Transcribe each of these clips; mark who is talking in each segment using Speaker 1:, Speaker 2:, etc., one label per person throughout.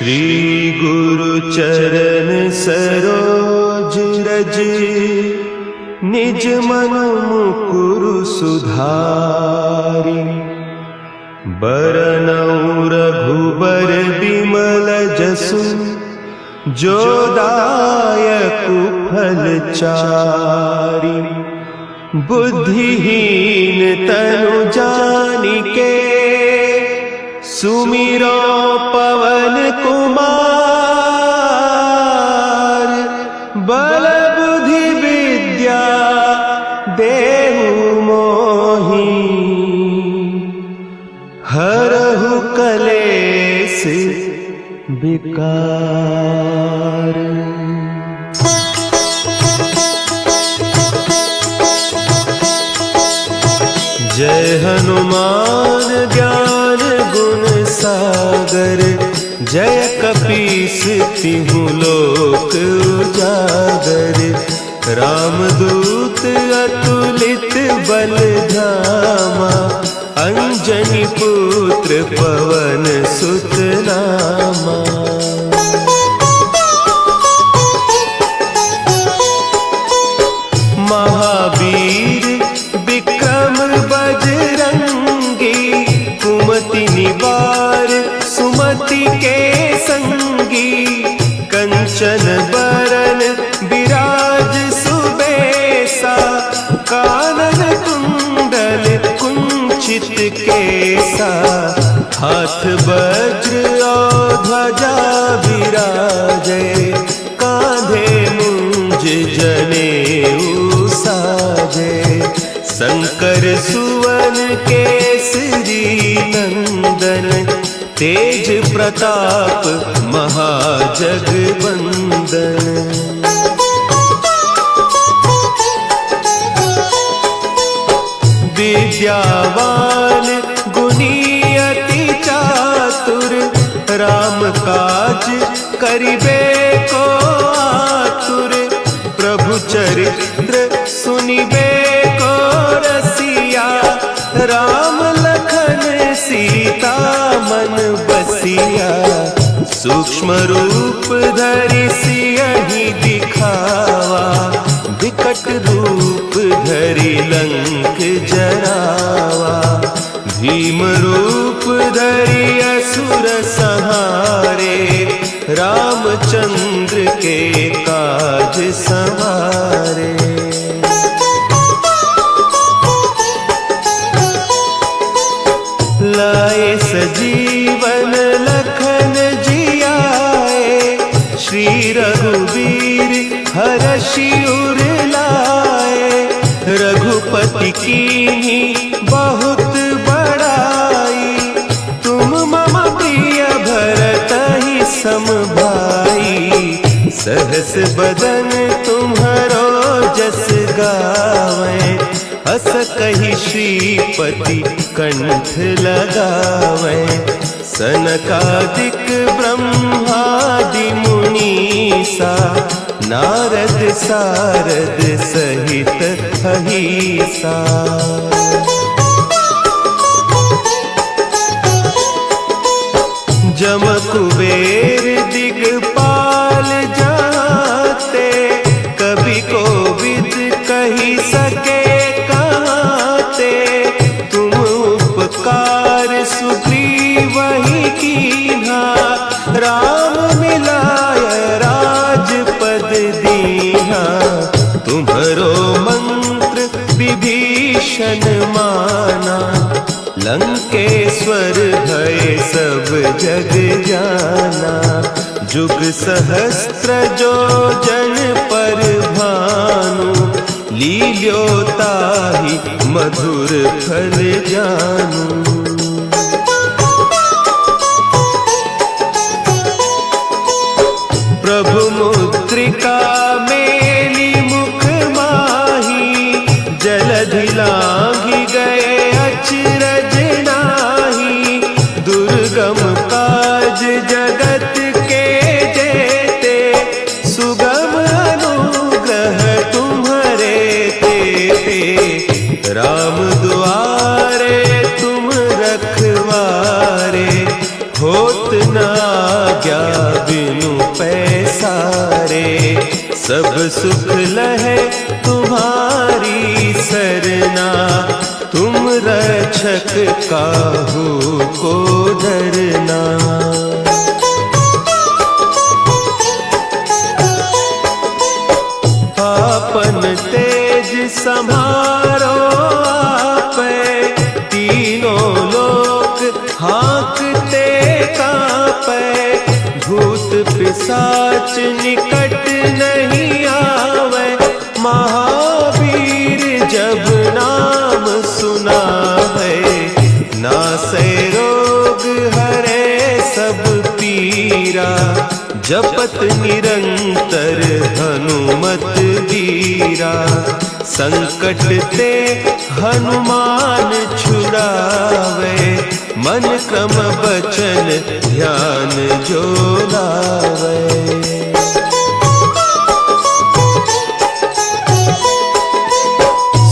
Speaker 1: श्री गुरु चरण सरोज रज, निज मन मुकुरु सुधारि। बरनउँ रघुबर बिमल जसु, जो दायक फल चारि। बुद्धिहीन तनु जानिके, सुमिरो पवन कुमार। बल बुद्धि विद्या देहु मोहि, हरहु कलेस विकार। जय हनुमान ज्ञान गुण सागर, जय कपीस तिहु लोक उजागर। रामदूत अतुलित बल धामा, अंजनी पुत्र पवन सुत नामा। महावीर विक्रम बजरंगी, कुमति निवार सुमति के संगी। कंचन बरन विराज सुबेसा, कानन कुंडल कुंचित केसा। हाथ वज्र और ध्वजा विराजे, कांधे मुंज जनेऊ साजे। शंकर सुवन केसरी नंदन, तेज प्रताप महाजगवंदन। विद्यावान गुणी अति चातुर, राम काज करिबे को आतुर। प्रभु चरित्र सुनिबे को रसिया, राम लखन सीता मन बसिया। सूक्ष्म रूप धरि सियहि दिखावा, विकट रूप धरि लंक जरावा। भीम रूप धरि असुर संहारे, रामचंद्र के काज संवारे। लाए सजीवन लखन जियाए, श्री रघुवीर हरषि उर लाए। रघुपति कीन्ही बहुत बड़ाई, तुम मम प्रिय भरतहि सम भाई। सहस बदन तुम्हरो जस गावें, हस कहि श्रीपति कंठ लगावें। सनकादिक ब्रह्मादि मुनीसा, नारद सारद सहित अहीसा। जम कुबेर दिगपाल जाते, कवि कोविद कहि सके कहते। तुम उपकार सुग्रीवहि कीन्हा, राम मिलाय राजपद दीन्हा। तुम्हरो मंत्र विभीषण माना, लंकेश्वर भय सब जग जाना। जुग सहस्त्र जो जन पर भानु, लील्यो ताहि मधुर फल जानू। प्रभु मुद्रिका मेली मुख माही, जलधि लांघि गए अचरज नाही। दुर्गम काज जगत के जेते, सुगम अनुग्रह तुम्हरे तेते। राम दुआरे तुम रखवारे, होत न आज्ञा बिनु पैसारे। सब सुख लहे तुम्हारी सरना, तुम रक्षक काहू को डरना। आपन तेज सम्हारो आपे, तीनों लोक हाँकते कांपे। भूत पिशाच निकट नहीं आवे, महावीर जब नाम सुनावे। नासै रोग हरे सब पीरा, जपत निरंतर हनुमत वीरा। संकट ते हनुमान छुड़ावे, मन क्रम बचन ध्यान जो लावे।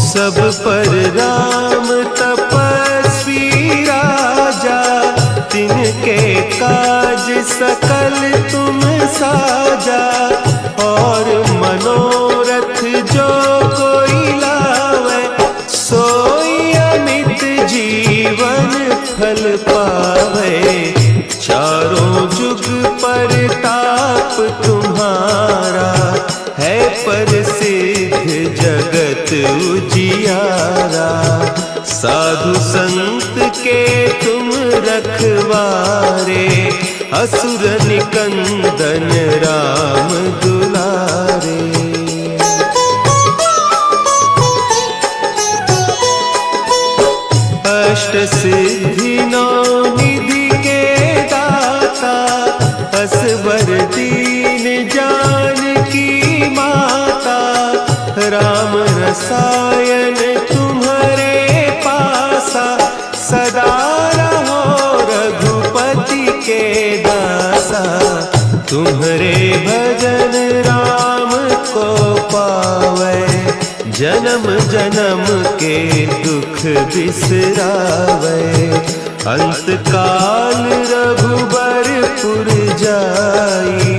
Speaker 1: सब पर राम तपस्वी राजा, तिनके काज सकल तुम साजा। और मनोरथ जो कोई लावे, सोई अमित जीवन फल पावे। चारों जुग परताप तुम्हारा, है प्रसिद्ध जगत उजियारा। साधु संत के तुम रखवारे, असुर निकंदन राम दुलारे। अष्ट सिद्धि नौ निधि के दाता, असवर दीन जानकी माता। राम रसायन तुम्हारे पासा, सदा रहो रघुपति के दासा। तुम्हारे भजन राम को पावे, जन्म जन्म के दुख बिसरावे। अंत काल रघुबरपुर जाई,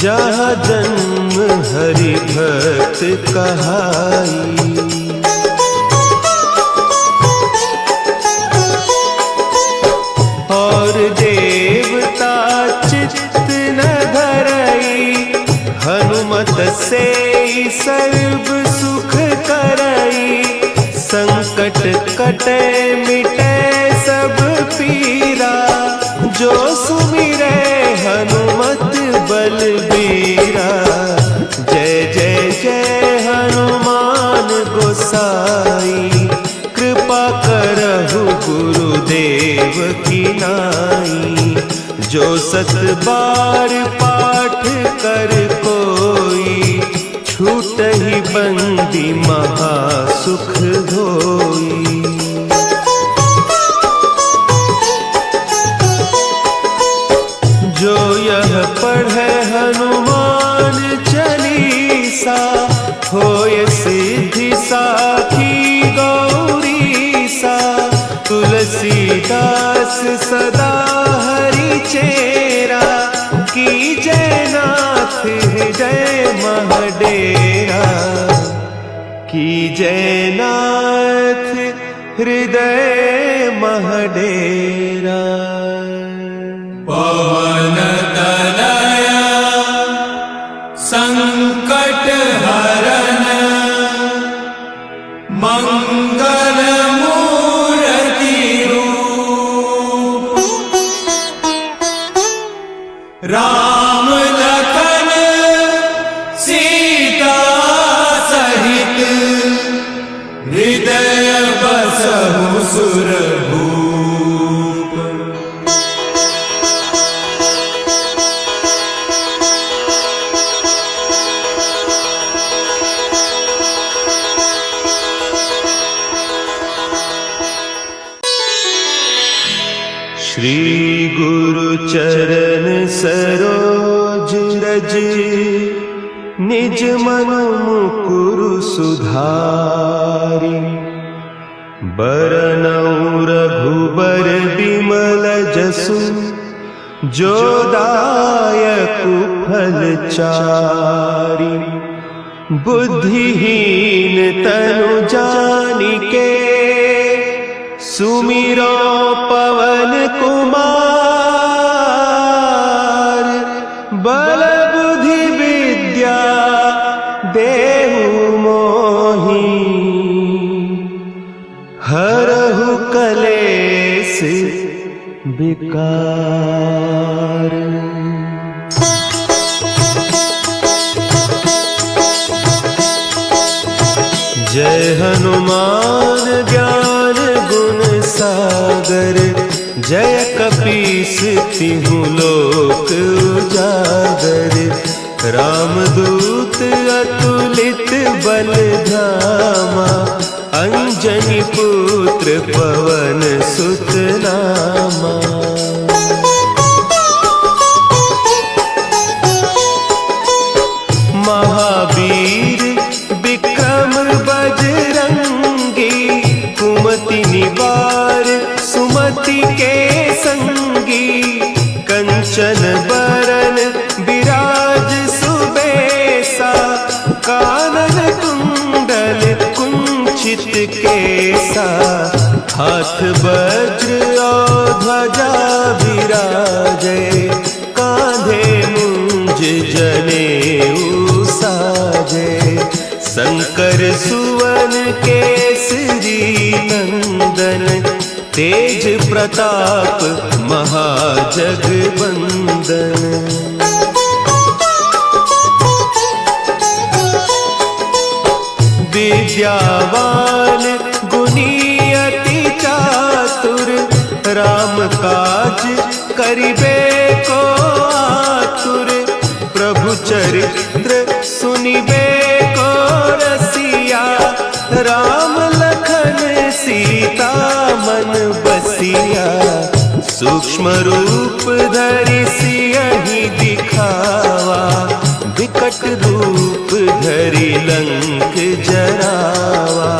Speaker 1: जहाँ जन्म हरि भक्त कहाई। और देवता चित्त न धरई, हनुमत से सर्व सुख करई। संकट कटे मिटे सब पीरा, जो सुमिरे हनुमत बलबीरा। जय जय जय हनुमान गोसाई, कृपा करहु गुरुदेव की नाई। जो सत बार पाठ कर कोई, छूटहि बंदी महासुख होई। जो यह पढ़े हनुमान चालीसा, होय सिद्धि साखी गौरीसा। तुलसीदास सदा हरि चेरा, की जय नाथ हृदय महडेरा। की जय नाथ हृदय महडेरा।
Speaker 2: पवन तनया संकट हरन, मंगल मूर्ति रूप। राम लखन सीता सहित, हृदय बसहु सुरभूप।
Speaker 1: श्री गुरु चरण सरोज रज, निज मन मुकुरु सुधारि। बरनउँ रघुबर बिमल जसु, जो दायक फलचारी। बुद्धिहीन तनु जानिके सुमिरो पवन कुमार। बल बुद्धि विद्या देहु मोहि हरहु कलेस विकार। जय हनुमान ज्ञान गुण सागर। जय कपीस तिहु लोक उजागर। रामदूत अतुलित बल धामा। अंजनी पुत्र पवन सुत नामा। महावीर विक्रम बजरंगी। कुमति निवार सुमति के संगी। कंचन बरन विराज सुबेसा। कानन कुंडल कुंचित केसा। हाथ वज्र और ध्वजा विराजे। कांधे मुंज जनेऊ साजे। शंकर सुवन केसरी नंदन। तेज प्रताप महाजगवंदन। विद्यावान गुणी अति चातुर। राम काज करिबे को आतुर। प्रभु चरित्र सुनिबे को रसिया। राम लखन सीता मन बसिया। सूक्ष्म रूप धरि सियहि दिखावा। विकट रूप धरि लंक जरावा।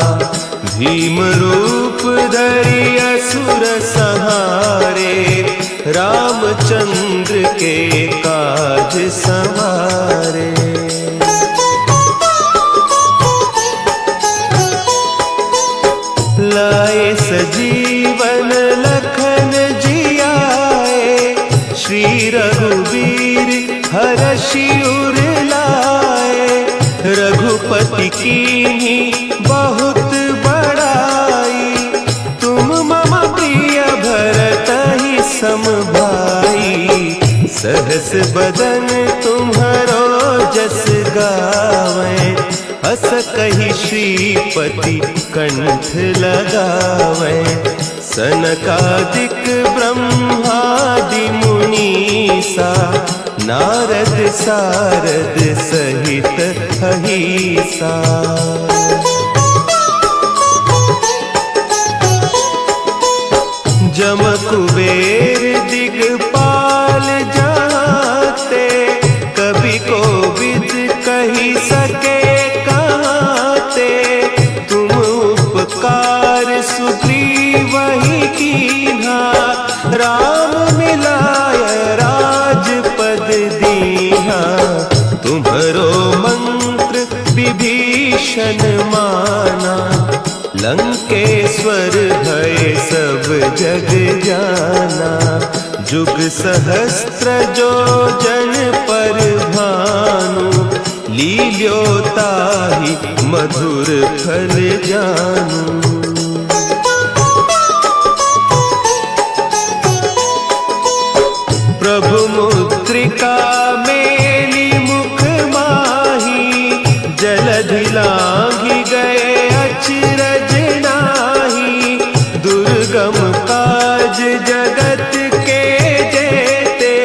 Speaker 1: भीम रूप धरि असुर संहारे। रामचंद्र के काज संवारे। लाए सजीवन लखन जियाए। श्री रघुवीर हरषि उर लाए। रघुपति कीन्ही बहुत बड़ाई। तुम मम प्रिय भरतहि सम भाई। सहस बदन तुम्हरो जस गावें। हस कहि श्रीपति कंठ लगावें। सनकादिक ब्रह्मादि मुनीसा। नारद सारद सहित अहीसा। जम कुबेर दिगपाल जाते। कवि कोविद कही सके कहते। तुम उपकार सुग्रीवहि कीन्हा। राम मिलाय राजपद दीन्हा। तुम्हरो मंत्र विभीषण माना। लंकेश्वर भय सब जग जाना। जुग सहस्त्र जो जन पर भानु। लील्योताहि मधुर फल जानू। प्रभु मुद्रिका मेली मुख माही। जलधि लांघि गए अचरज नाही। दुर्गम काज जगत के जेते।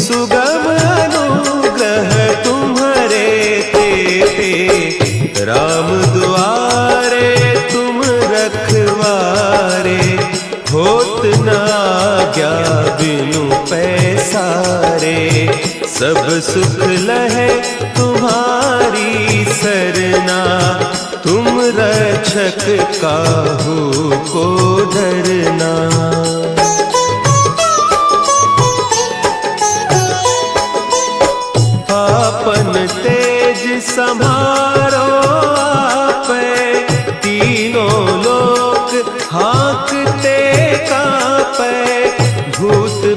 Speaker 1: सुगम अनुग्रह तुम्हरे तेते। राम दुआरे तुम रखवारे। होत न आज्ञा बिनु पैसारे। सब सुख लहे तुम्हारी सरना। तुम रक्षक काहू को डरना।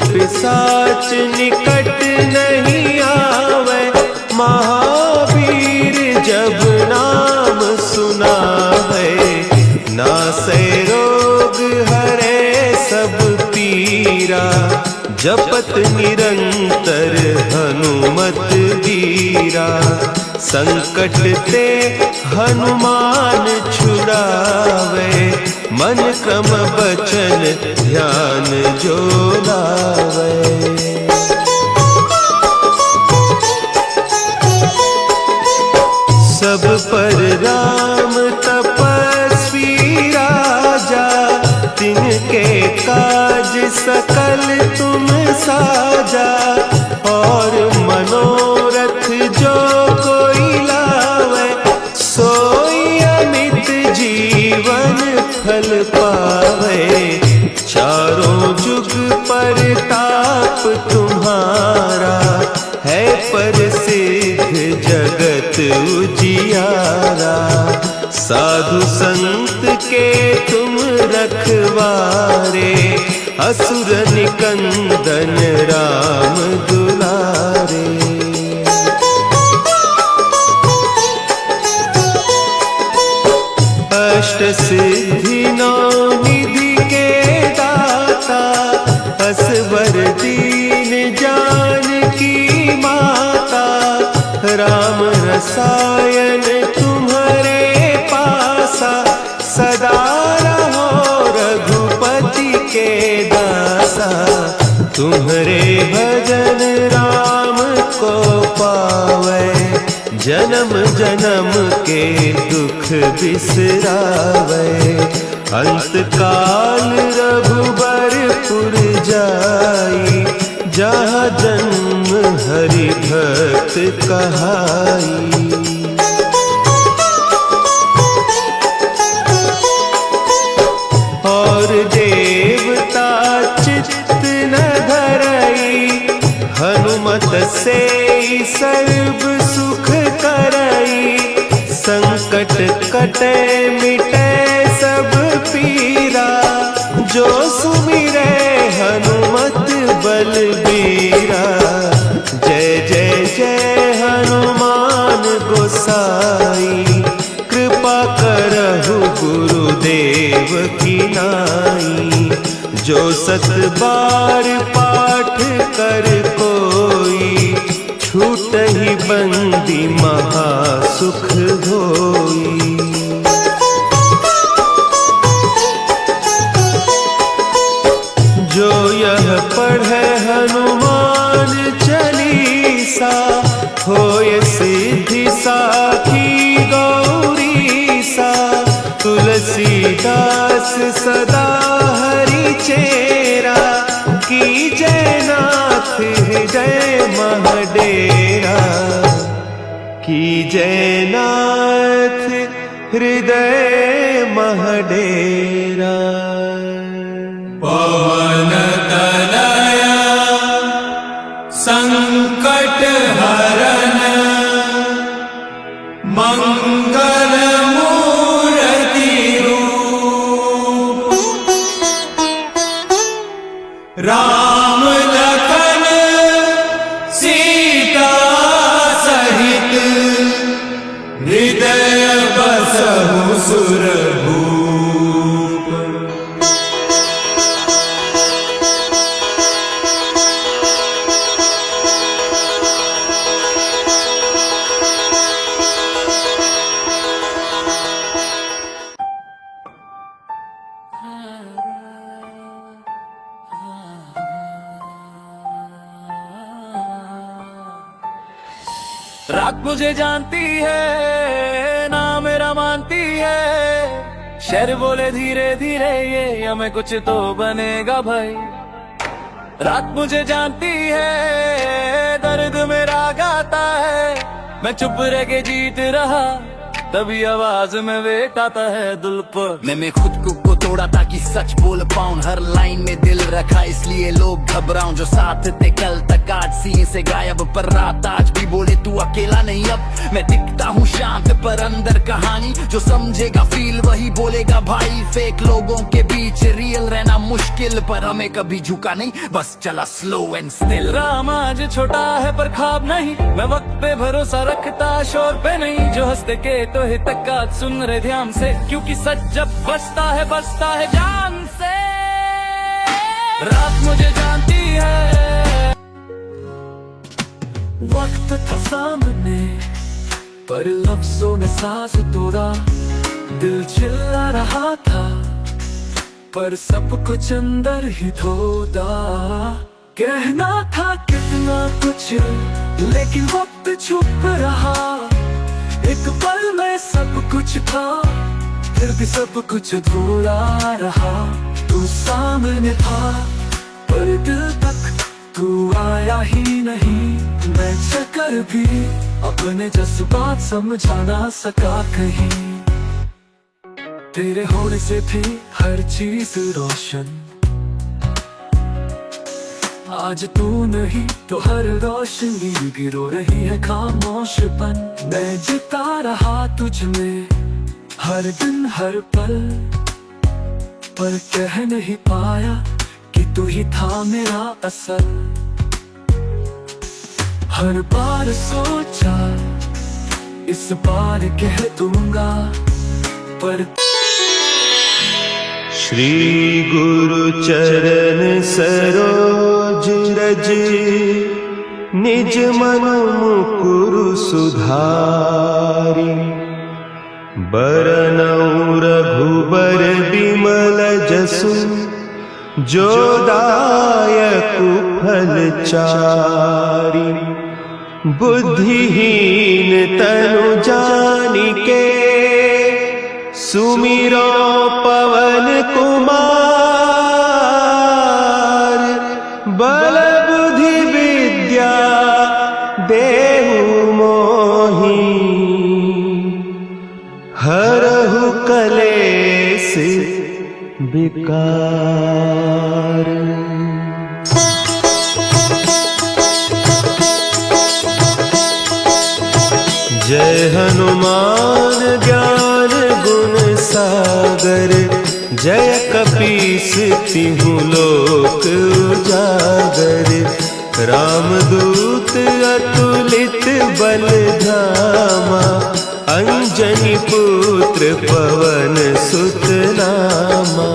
Speaker 1: पिशाच निकट नहीं आवे, महावीर जब नाम सुनावे। नासै रोग हरे सब पीरा, जपत निरंतर हनुमत वीरा। संकट ते हनुमान छुड़ावे, मन क्रम बचन ध्यान जो लावे। सब पर राम तपस्वी राजा, तिनके काज सकल तुम साजा। और मनोरथ जो कोई लावे, सोई अमित जीवन फल पावे। चारों जुग परताप तुम्हारा, है प्रसिद्ध जगत उजियारा। साधु संत के तुम रखवारे, असुर निकंदन राम दुलारे। अष्ट सिद्धि नौ निधि के दाता, असवर दीन जानकी माता। राम रसायन तुम्हारे पासा, सदा रहो रघुपति के दासा। तुम्हारे भजन राम को पावे, जन्म जन्म के दुख बिसरावे। अंत काल रघुबरपुर जाई, जहाँ जन्म हरि भक्त कहाई। और देवता चित्त न धरई, हनुमत से सर्व सुख करई। संकट कटे मिटे सब पीरा, जो सुमिरे हनुमत बलबीरा। जय जय जय हनुमान गोसाई, कृपा करहु गुरुदेव की नाई। जो सत बार पाठ कर कोई, छूटहि बंदी महासुख होई। जो यह पढ़े हनुमान चालीसा, होय सिद्धि साखी गौरीसा। तुलसीदास सदा हरि चेरा, की जयनाथ हृदय महडेरा। की जयनाथ हृदय महडेरा।
Speaker 2: पवन तनया संकट हरन, मंगल मूर्ति रूप। राम लखन सीता सहित, हृदय बसहु सुरभूप।
Speaker 3: रात मुझे जानती है ना मेरा मानती है, शेर बोले धीरे धीरे ये हमें कुछ तो बनेगा भाई। रात मुझे जानती है दर्द मेरा गाता है, मैं चुप रह के जीत रहा तभी आवाज में वेट आता है दिल पर।
Speaker 4: मैं खुद को
Speaker 3: तोड़ा ताकि सच बोल पाऊं, हर लाइन में दिल रखा इसलिए लोग घबराऊं। जो साथ थे कल तक आज सीने से गायब, पर रात आज भी बोले तू अकेला नहीं। अब मैं दिखता हूँ शांत पर अंदर कहानी, जो समझेगा फील वही बोलेगा भाई। फेक लोगों के बीच रियल रहना मुश्किल, पर हमें कभी झुका नहीं, बस चला स्लो एंड स्टिल। राम आज छोटा है पर ख्वाब नहीं, मैं वक्त पे भरोसा रखता शोर पे नहीं। जो हंसते के तो हित का सुन रहे ध्यान से, क्योंकि सच जब बसता है जान से। रात मुझे जानती है, वक्त था सामने पर लफ्जों में सांस तोड़ा। दिल चिल्ला रहा था पर सब कुछ अंदर ही धोता। कहना था कितना कुछ लेकिन वक्त चुप रहा। एक पल में सब कुछ था फिर भी सब कुछ अधूरा रहा। तू सामने था पर दिल तक तू आया ही नहीं। मैं चक्कर भी अपने जज्बात समझा ना सका कहीं। तेरे होने से थी हर चीज रोशन, आज तू नहीं तो हर रोशनी गिरो रही है खामोशपन। मैं जिता रहा तुझ में हर दिन हर पल, पर कह नहीं पाया कि तू ही था मेरा असल। हर बार सोचा इस बार कह दूंगा, पर
Speaker 1: श्री गुरु चरण सरोज रज, निज मन मुकुरु सुधारि। बरनउँ रघुबर बिमल जसु, जो दायकु फल चारि। बुद्धिहीन तनु जानिके, सुमिरो पवन कुमार। बल बुद्धि विद्या देहु मोहि, हरहु कलेस विकार। जय हनुमान ज्ञान गुण सागर, जय कपीस तिहु लोक उजागर। रामदूत अतुलित बल धामा, अंजनी पुत्र पवन सुत नामा।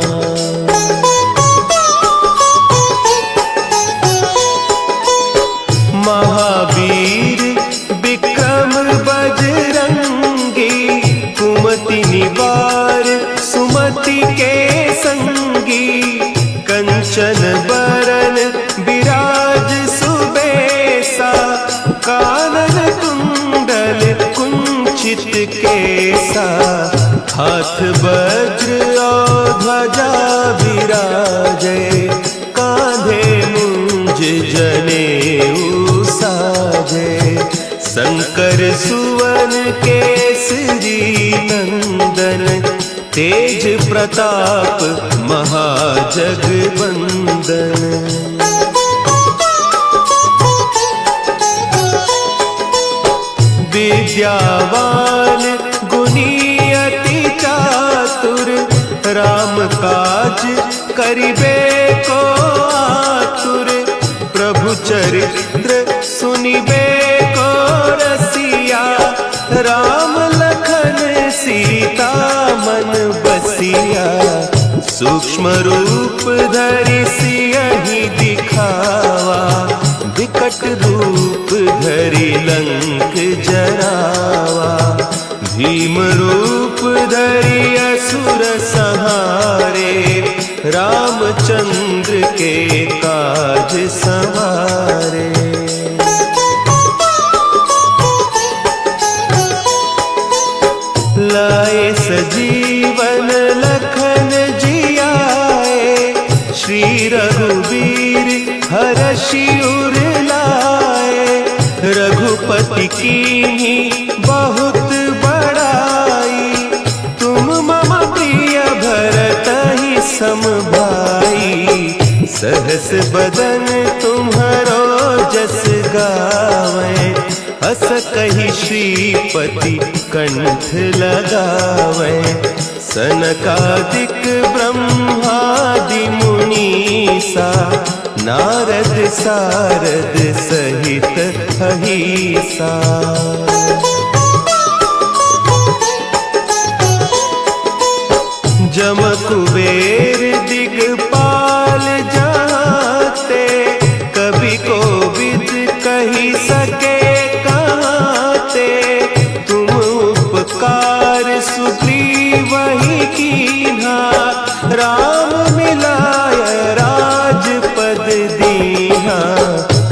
Speaker 1: महावीर विक्रम बजरंगी, कुमति निवार सुमति के संगी। कंचन बरन विराज सुबेसा, कानन कुंडल कुंचित केसा। हाथ वज्र और ध्वजा विराजे, कांधे मुंज जनेऊ साजे। शंकर सुवन केसरी नंदन, तेज प्रताप महाजगवंदन। विद्यावान गुणी अति चातुर, राम काज करिबे को आतुर। प्रभु चरित्र सुनिबे को रसिया, राम लखन सीता मन बसिया। सूक्ष्म रूप धरि सियहि दिखावा, विकट रूप धरि लंक जरावा। भीम रूप धरि असुर संहारे, रामचंद्र के काज सवारे। लाए सजीवन लखन जियाए, श्री रघुवीर हरषि उर लाए। रघुपति कीन्ही बहुत बड़ाई, तुम मम प्रिय भरतहि सम भाई, सहस बदन तुम्हारो जस गावे, हस कही श्रीपति कंठ लगावे। सनकादिक ब्रह्मादि मुनीसा, नारद सारद सहित अहिसा। जम कुबेर दिगपाल जाते, कभी कोविद कही सके कहते। तुम उपकार सुग्रीव ही कीन्हा, राम मिलाय राजपद दीन्हा।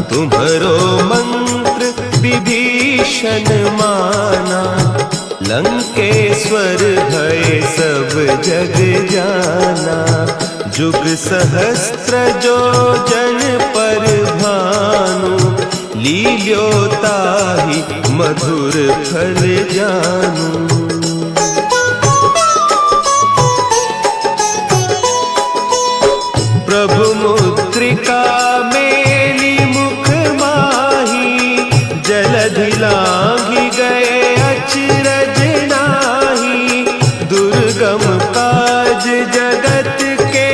Speaker 1: तुम्हरो मंत्र विभीषण माना, लंकेश्वर भय सब जग जाना। जुग सहस्त्र जो जन पर भानु, लील्यो ताहि मधुर फल जानू। प्रभु मुद्रिका मेली मुख माही, जलधि लांघि गए अचरज नाही। दुर्गम काज जगत के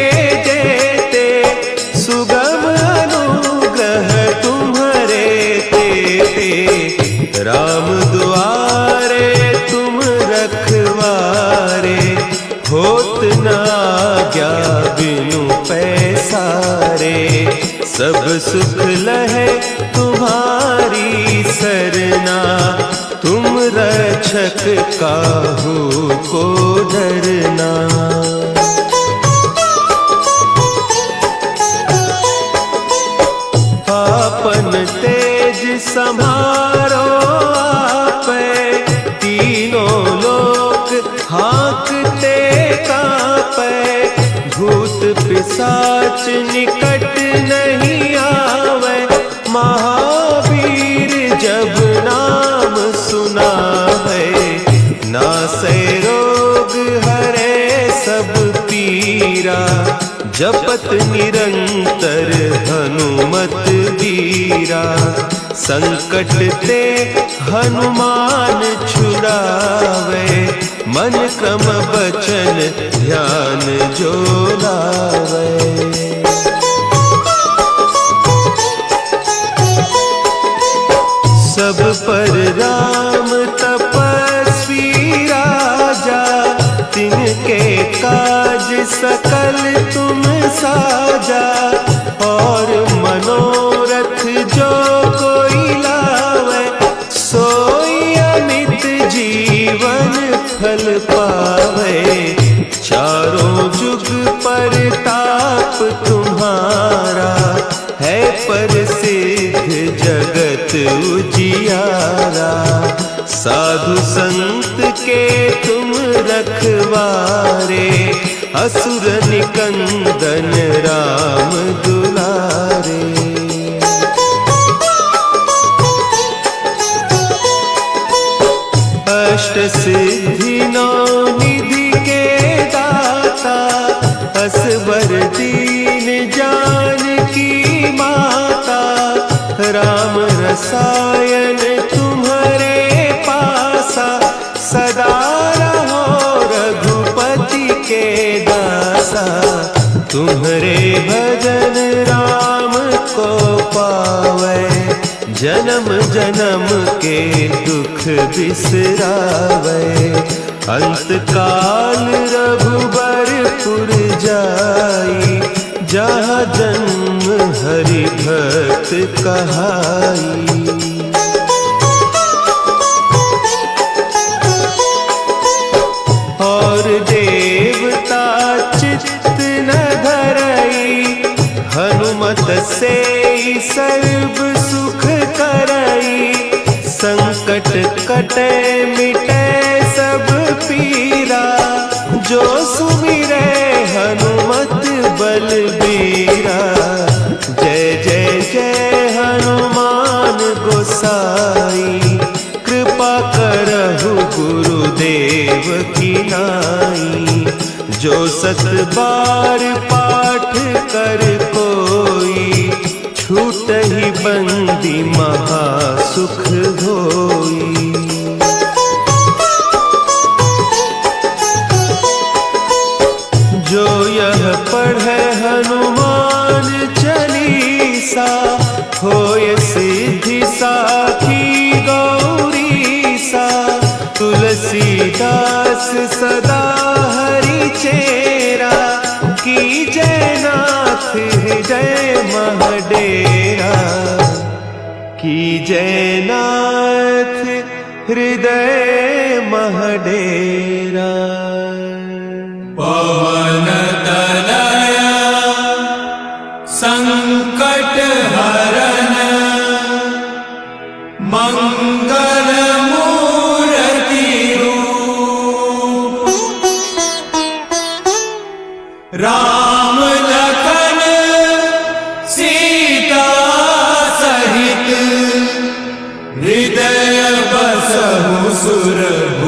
Speaker 1: जेते, सुगम अनुग्रह तुम्हारे तेते। राम दुआरे तुम रखवारे, होत न आज्ञा बिनु पैसारे। सब सुख लहे तुम्हारी सरना, तुम रक्षक काहू को डरना। आपन तेज समारो आपे, तीनों लोक हाँकते कापे। भूत पिशाच निकट नहीं आवे, महावीर जब नाम सुना है। नासै रोग हरे सब पीरा, जपत निरंतर हनुमत बीरा। संकट ते हनुमान छुड़ावे, मन क्रम बचन ध्यान जो लावे। सब पर राम तपस्वी राजा, तिनके काज सकल तुम साजा। और मनोरथ जो कोई लावे, सोई अमित जीवन फल पावे। चारों जुग परताप तुम्हारा, है प्रसिद्ध जगत उजियारा। साधु संत के तुम रखवारे, असुर निकंदन राम दुलारे। अष्ट सिद्धि नौ निधि के दाता, असबर दीन जानकी माता। राम रसायन तुम्हारे पासा, सदा रहो रघुपति के दासा। तुम्हारे भजन राम को पावे, जन्म जन्म के दुख बिसरावे। अंत काल रघुबरपुर जाई, जहाँ जन्म हरि भक्त कहाई। और देवता चित्त न धरई, हनुमत से सर्व सुख करई। संकट कटे मिटे सब पीरा, जो सुमिरे हनुमत बलबीरा। जय जय जय हनुमान गोसाई, कृपा करहु गुरुदेव की नाई। जो सत बार पाठ कर कोई, छूट ही बंदी महासुख होई। जो यह पढ़े हनुमान चालीसा, होय सिद्धि साखी गौरी सा। तुलसीदास सदा हरि चेरा, की जयनाथ हृदय महडेरा। की जयनाथ हृदय महडेरा।
Speaker 2: पवन तनय संकट हरन, मंगल मूर्ति रूप। राम लखन सीता सहित, हृदय बसहु सुरभूप।